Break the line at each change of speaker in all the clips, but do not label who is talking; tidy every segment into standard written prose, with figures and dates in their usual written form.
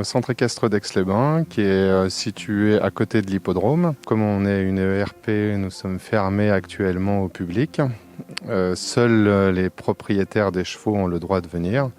centre équestre d'Aix-les-Bains, qui est situé à côté de l'hippodrome. Comme on est une ERP, nous sommes fermés actuellement au public. Seuls les propriétaires des chevaux ont le droit de venir,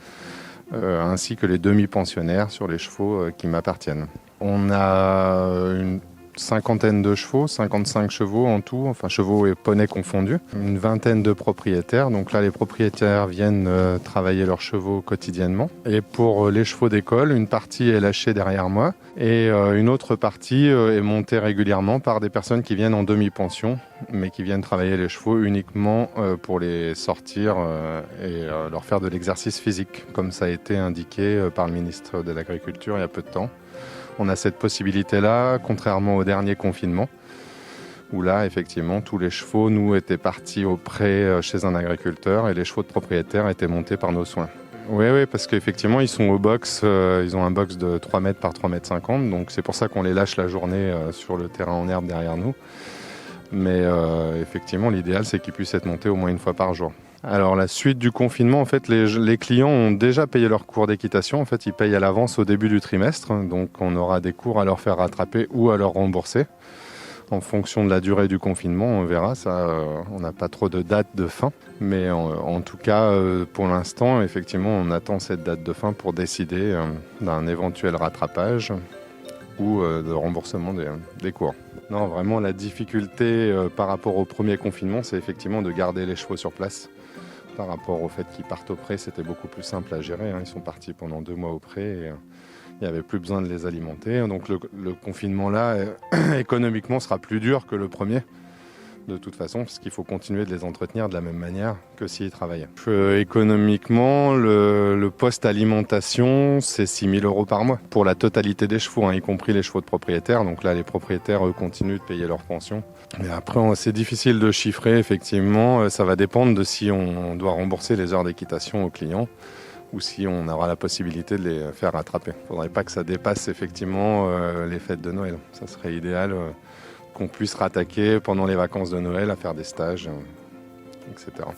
ainsi que les demi-pensionnaires sur les chevaux qui m'appartiennent. On a une cinquantaine de chevaux, 55 chevaux en tout, enfin chevaux et poneys confondus. Une vingtaine de propriétaires, donc là les propriétaires viennent travailler leurs chevaux quotidiennement. Et pour les chevaux d'école, une partie est lâchée derrière moi et une autre partie est montée régulièrement par des personnes qui viennent en demi-pension, mais qui viennent travailler les chevaux uniquement pour les sortir et leur faire de l'exercice physique, comme ça a été indiqué par le ministre de l'Agriculture il y a peu de temps. On a cette possibilité-là, contrairement au dernier confinement, où là, effectivement, tous les chevaux, nous, étaient partis au pré chez un agriculteur et les chevaux de propriétaires étaient montés par nos soins. Oui, parce qu'effectivement, ils sont au box, ils ont un box de 3 mètres par 3 mètres 50, donc c'est pour ça qu'on les lâche la journée sur le terrain en herbe derrière nous. Mais effectivement, l'idéal, c'est qu'ils puissent être montés au moins une fois par jour. Alors la suite du confinement, en fait, les clients ont déjà payé leur cours d'équitation. En fait, ils payent à l'avance au début du trimestre. Donc on aura des cours à leur faire rattraper ou à leur rembourser. En fonction de la durée du confinement, on verra. Ça, on n'a pas trop de date de fin. Mais en tout cas, pour l'instant, effectivement, on attend cette date de fin pour décider d'un éventuel rattrapage ou de remboursement des cours. Non, vraiment, la difficulté par rapport au premier confinement, c'est effectivement de garder les chevaux sur place. Par rapport au fait qu'ils partent au pré, c'était beaucoup plus simple à gérer. Ils sont partis pendant 2 mois au pré et il n'y avait plus besoin de les alimenter. Donc le confinement-là, économiquement, sera plus dur que le premier, de toute façon, parce qu'il faut continuer de les entretenir de la même manière que s'ils travaillaient. Économiquement, le poste alimentation, c'est 6 000 € par mois pour la totalité des chevaux, y compris les chevaux de propriétaires. Donc là, les propriétaires, eux, continuent de payer leur pension. Mais après, c'est difficile de chiffrer, effectivement. Ça va dépendre de si on doit rembourser les heures d'équitation aux clients ou si on aura la possibilité de les faire rattraper. Il ne faudrait pas que ça dépasse effectivement les fêtes de Noël. Ça serait idéal qu'on puisse rattaquer pendant les vacances de Noël à faire des stages, etc.